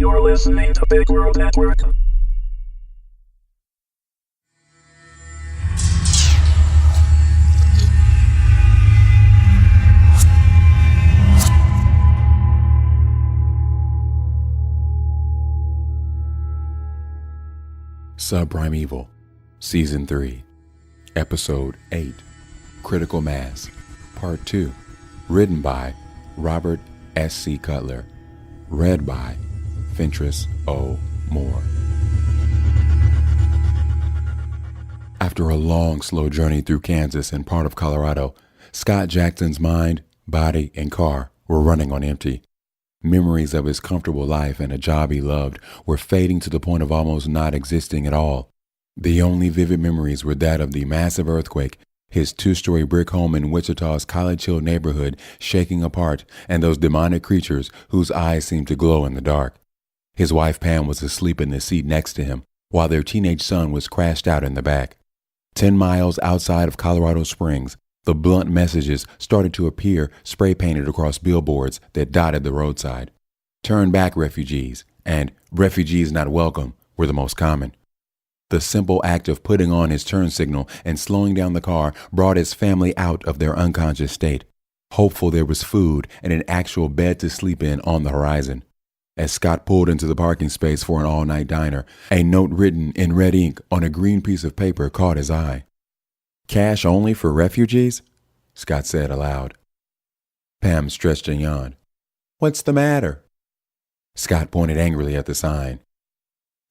You're listening to Big World Network. Subprimeval, Season 3, Episode 8, Critical Mass, Part 2, written by Robert S.C. Cutler, read by Fentress O. Moore. After a long, slow journey through Kansas and part of Colorado, Scott Jackson's mind, body, and car were running on empty. Memories of his comfortable life and a job he loved were fading to the point of almost not existing at all. The only vivid memories were that of the massive earthquake, his two-story brick home in Wichita's College Hill neighborhood shaking apart, and those demonic creatures whose eyes seemed to glow in the dark. His wife Pam was asleep in the seat next to him, while their teenage son was crashed out in the back. 10 miles outside of Colorado Springs, the blunt messages started to appear spray-painted across billboards that dotted the roadside. "Turn back, refugees," and "Refugees not welcome" were the most common. The simple act of putting on his turn signal and slowing down the car brought his family out of their unconscious state, hopeful there was food and an actual bed to sleep in on the horizon. As Scott pulled into the parking space for an all-night diner, a note written in red ink on a green piece of paper caught his eye. "Cash only for refugees?" Scott said aloud. Pam stretched and yawned. "What's the matter?" Scott pointed angrily at the sign.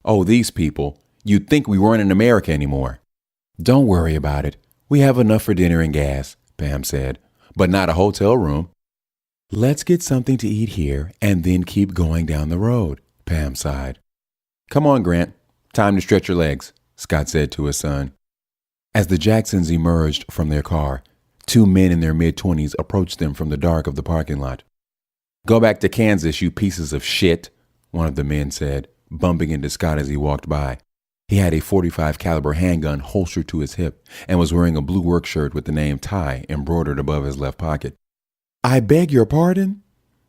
"Oh, these people. You'd think we weren't in America anymore." "Don't worry about it. We have enough for dinner and gas," Pam said, "but not a hotel room." "Let's get something to eat here and then keep going down the road," Pam sighed. "Come on, Grant. Time to stretch your legs," Scott said to his son. As the Jacksons emerged from their car, two men in their mid-20s approached them from the dark of the parking lot. "Go back to Kansas, you pieces of shit," one of the men said, bumping into Scott as he walked by. He had a .45 caliber handgun holstered to his hip and was wearing a blue work shirt with the name Ty embroidered above his left pocket. "I beg your pardon?"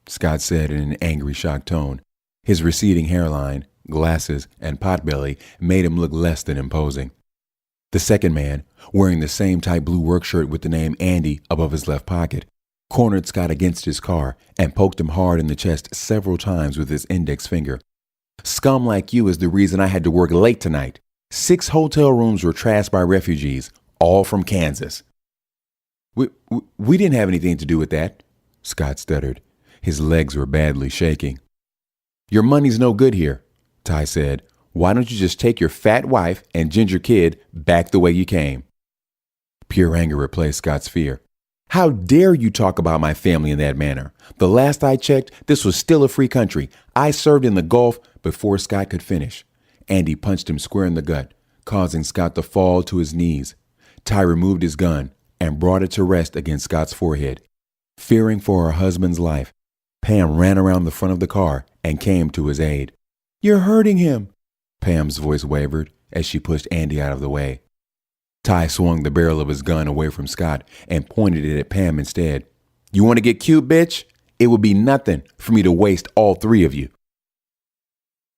Scott said in an angry, shocked tone. His receding hairline, glasses, and potbelly made him look less than imposing. The second man, wearing the same tight blue work shirt with the name Andy above his left pocket, cornered Scott against his car and poked him hard in the chest several times with his index finger. "Scum like you is the reason I had to work late tonight. 6 hotel rooms were trashed by refugees, all from Kansas." We didn't have anything to do with that," Scott stuttered. His legs were badly shaking. "Your money's no good here," Ty said. "Why don't you just take your fat wife and ginger kid back the way you came?" Pure anger replaced Scott's fear. "How dare you talk about my family in that manner? The last I checked, this was still a free country. I served in the Gulf." Before Scott could finish, Andy punched him square in the gut, causing Scott to fall to his knees. Ty removed his gun and brought it to rest against Scott's forehead. Fearing for her husband's life, Pam ran around the front of the car and came to his aid. "You're hurting him," Pam's voice wavered as she pushed Andy out of the way. Ty swung the barrel of his gun away from Scott and pointed it at Pam instead. "You want to get cute, bitch? It would be nothing for me to waste all 3 of you."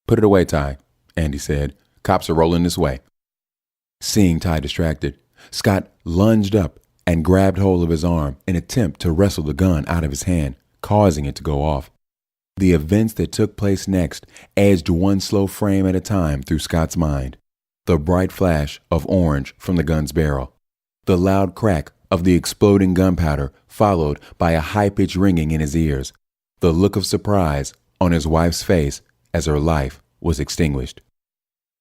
"Put it away, Ty," Andy said. "Cops are rolling this way." Seeing Ty distracted, Scott lunged up and grabbed hold of his arm in an attempt to wrestle the gun out of his hand, causing it to go off. The events that took place next edged one slow frame at a time through Scott's mind. The bright flash of orange from the gun's barrel. The loud crack of the exploding gunpowder followed by a high-pitched ringing in his ears. The look of surprise on his wife's face as her life was extinguished.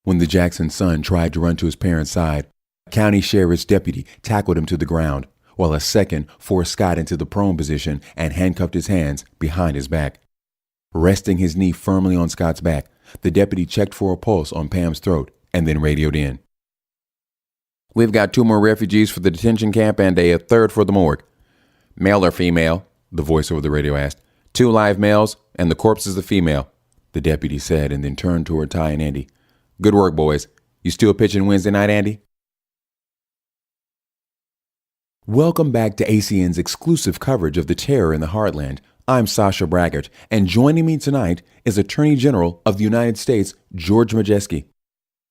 When the Jackson son tried to run to his parents' side, a county sheriff's deputy tackled him to the ground, while a second forced Scott into the prone position and handcuffed his hands behind his back. Resting his knee firmly on Scott's back, the deputy checked for a pulse on Pam's throat and then radioed in. "We've got 2 more refugees for the detention camp and a 3rd for the morgue." "Male or female?" the voice over the radio asked. "2 live males, and the corpse is a female," the deputy said, and then turned toward Ty and Andy. "Good work, boys. You still pitching Wednesday night, Andy?" Welcome back to ACN's exclusive coverage of the terror in the Heartland, I'm Sasha Braggart, and joining me tonight is Attorney General of the United States, George Majeski.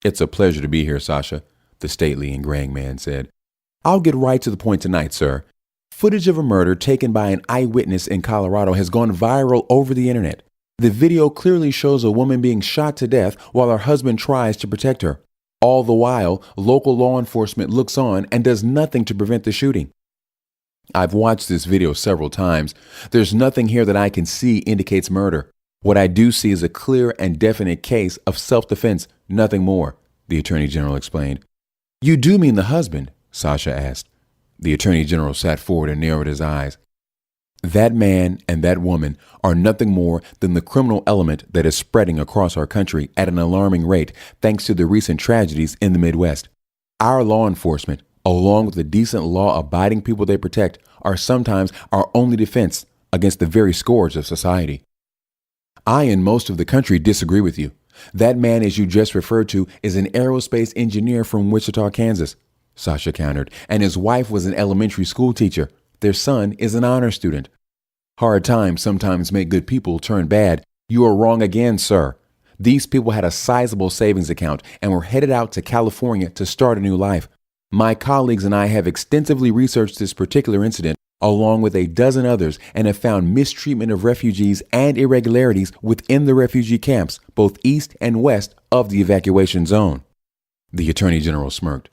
It's a pleasure to be here, Sasha, the stately and graying man said. I'll get right to the point tonight, sir. Footage of a murder taken by an eyewitness in Colorado has gone viral over the internet. The video clearly shows a woman being shot to death while her husband tries to protect her. All the while, local law enforcement looks on and does nothing to prevent the shooting. I've watched this video several times. There's nothing here that I can see indicates murder. What I do see is a clear and definite case of self-defense, nothing more, the Attorney General explained. You do mean the husband? Sasha asked. The Attorney General sat forward and narrowed his eyes. That man and that woman are nothing more than the criminal element that is spreading across our country at an alarming rate thanks to the recent tragedies in the Midwest. Our law enforcement, along with the decent law-abiding people they protect, are sometimes our only defense against the very scourge of society. I and most of the country disagree with you. That man, as you just referred to, is an aerospace engineer from Wichita, Kansas, Sasha countered, and his wife was an elementary school teacher. Their son is an honor student. Hard times sometimes make good people turn bad. You are wrong again, sir. These people had a sizable savings account and were headed out to California to start a new life. My colleagues and I have extensively researched this particular incident along with a dozen others and have found mistreatment of refugees and irregularities within the refugee camps, both east and west of the evacuation zone. The Attorney General smirked.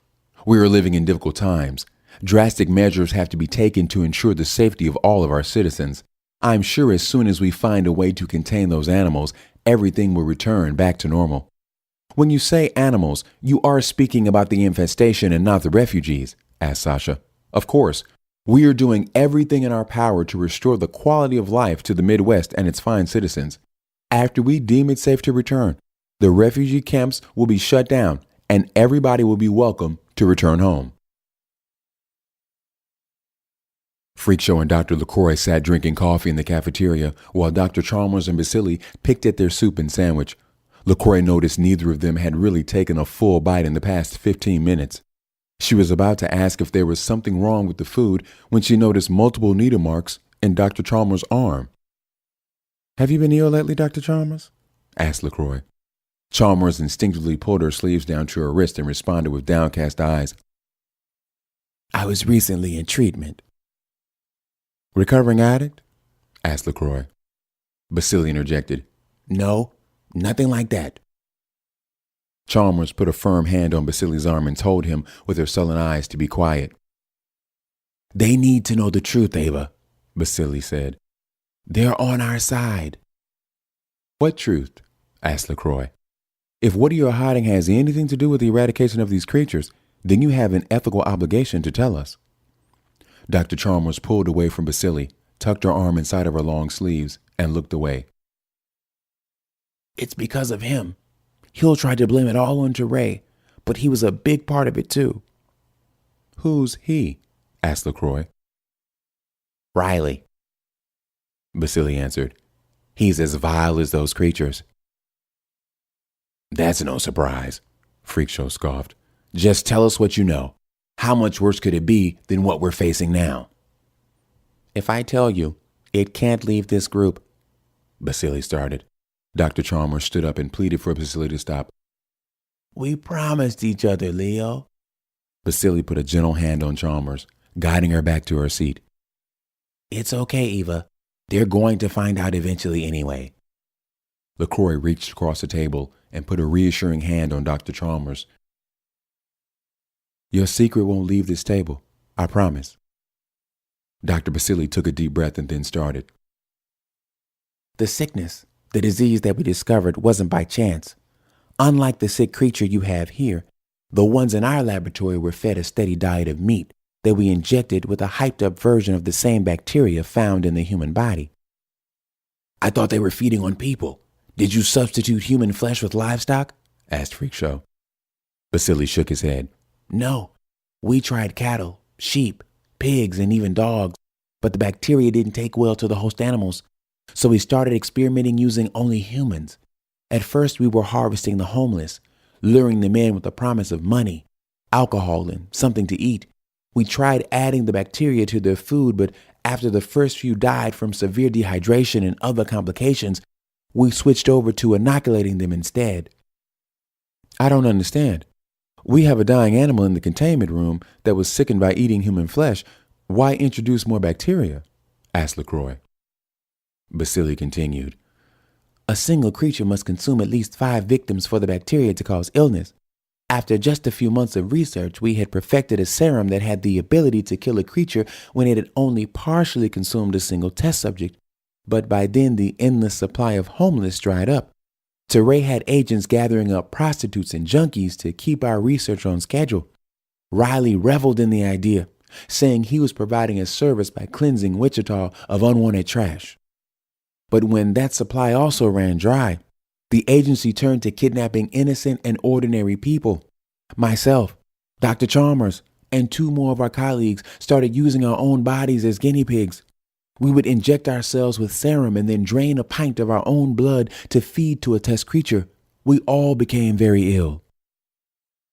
We are living in difficult times. Drastic measures have to be taken to ensure the safety of all of our citizens. I'm sure as soon as we find a way to contain those animals, everything will return back to normal. When you say animals, you are speaking about the infestation and not the refugees, asked Sasha. Of course, we are doing everything in our power to restore the quality of life to the Midwest and its fine citizens. After we deem it safe to return, the refugee camps will be shut down and everybody will be welcome to return home. Freakshow and Dr. LaCroix sat drinking coffee in the cafeteria while Dr. Chalmers and Basili picked at their soup and sandwich. LaCroix noticed neither of them had really taken a full bite in the past 15 minutes. She was about to ask if there was something wrong with the food when she noticed multiple needle marks in Dr. Chalmers' arm. Have you been ill lately, Dr. Chalmers? Asked LaCroix. Chalmers instinctively pulled her sleeves down to her wrist and responded with downcast eyes. I was recently in treatment. Recovering addict? Asked LaCroix. Basili interjected. No, nothing like that. Chalmers put a firm hand on Basili's arm and told him with her sullen eyes to be quiet. They need to know the truth, Ava, Basili said. They're on our side. What truth? Asked LaCroix. If what you're hiding has anything to do with the eradication of these creatures, then you have an ethical obligation to tell us. Dr. Chalmers pulled away from Basili, tucked her arm inside of her long sleeves, and looked away. It's because of him. He'll try to blame it all onto Ray, but he was a big part of it too. Who's he? Asked LaCroix. Riley. Basili answered. He's as vile as those creatures. That's no surprise, Freakshow scoffed. Just tell us what you know. How much worse could it be than what we're facing now? If I tell you, it can't leave this group, Basili started. Dr. Chalmers stood up and pleaded for Basili to stop. We promised each other, Leo. Basili put a gentle hand on Chalmers, guiding her back to her seat. It's okay, Eva. They're going to find out eventually anyway. LaCroix reached across the table and put a reassuring hand on Dr. Chalmers. Your secret won't leave this table, I promise. Dr. Basili took a deep breath and then started. The sickness, the disease that we discovered, wasn't by chance. Unlike the sick creature you have here, the ones in our laboratory were fed a steady diet of meat that we injected with a hyped-up version of the same bacteria found in the human body. I thought they were feeding on people. Did you substitute human flesh with livestock? Asked Freakshow. Basili shook his head. No, we tried cattle, sheep, pigs, and even dogs, but the bacteria didn't take well to the host animals, so we started experimenting using only humans. At first, we were harvesting the homeless, luring them in with the promise of money, alcohol, and something to eat. We tried adding the bacteria to their food, but After the first few died from severe dehydration and other complications, we switched over to inoculating them instead. I don't understand. We have a dying animal in the containment room that was sickened by eating human flesh. Why introduce more bacteria? Asked LaCroix. Basili continued. A single creature must consume at least 5 victims for the bacteria to cause illness. After just a few months of research, we had perfected a serum that had the ability to kill a creature when it had only partially consumed a single test subject. But by then, the endless supply of homeless dried up. Teray had agents gathering up prostitutes and junkies to keep our research on schedule. Riley reveled in the idea, saying he was providing a service by cleansing Wichita of unwanted trash. But when that supply also ran dry, the agency turned to kidnapping innocent and ordinary people. Myself, Dr. Chalmers, and 2 more of our colleagues started using our own bodies as guinea pigs. We would inject ourselves with serum and then drain a pint of our own blood to feed to a test creature. We all became very ill.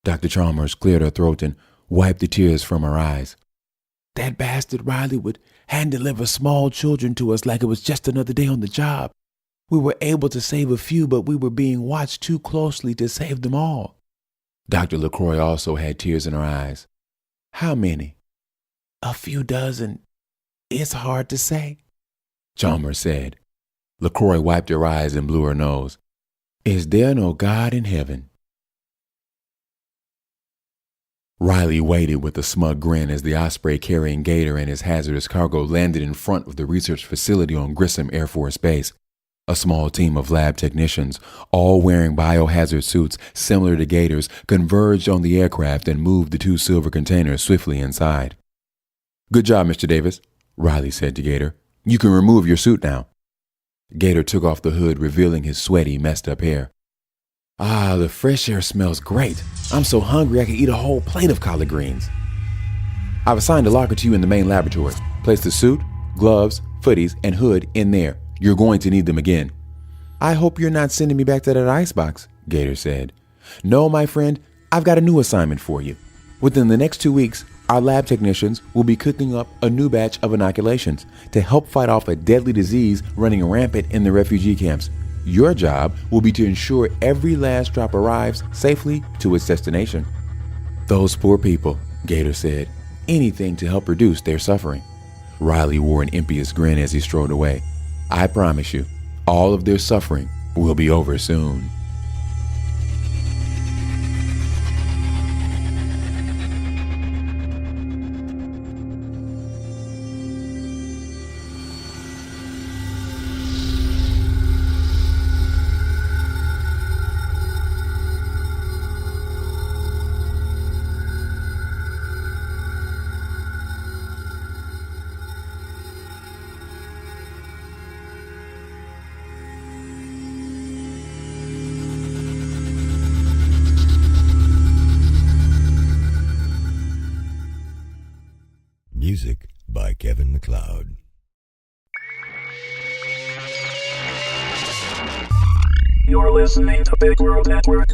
Dr. Chalmers cleared her throat and wiped the tears from her eyes. That bastard Riley would hand-deliver small children to us like it was just another day on the job. We were able to save a few, but we were being watched too closely to save them all. Dr. LaCroix also had tears in her eyes. How many? A few dozen. It's hard to say, Chalmers said. LaCroix wiped her eyes and blew her nose. Is there no God in heaven? Riley waited with a smug grin as the Osprey carrying Gator and his hazardous cargo landed in front of the research facility on Grissom Air Force Base. A small team of lab technicians, all wearing biohazard suits similar to Gator's, converged on the aircraft and moved the 2 silver containers swiftly inside. Good job, Mr. Davis, Riley said to Gator. You can remove your suit now. Gator took off the hood, revealing his sweaty, messed up hair. Ah, the fresh air smells great. I'm so hungry I could eat a whole plate of collard greens. I've assigned a locker to you in the main laboratory. Place the suit, gloves, footies, and hood in there. You're going to need them again. I hope you're not sending me back to that icebox, Gator said. No, my friend, I've got a new assignment for you. Within the next 2 weeks, our lab technicians will be cooking up a new batch of inoculations to help fight off a deadly disease running rampant in the refugee camps. Your job will be to ensure every last drop arrives safely to its destination. Those poor people, Gator said. Anything to help reduce their suffering. Riley wore an impious grin as he strode away. I promise you, all of their suffering will be over soon. Music by Kevin MacLeod. You're listening to Big World Network.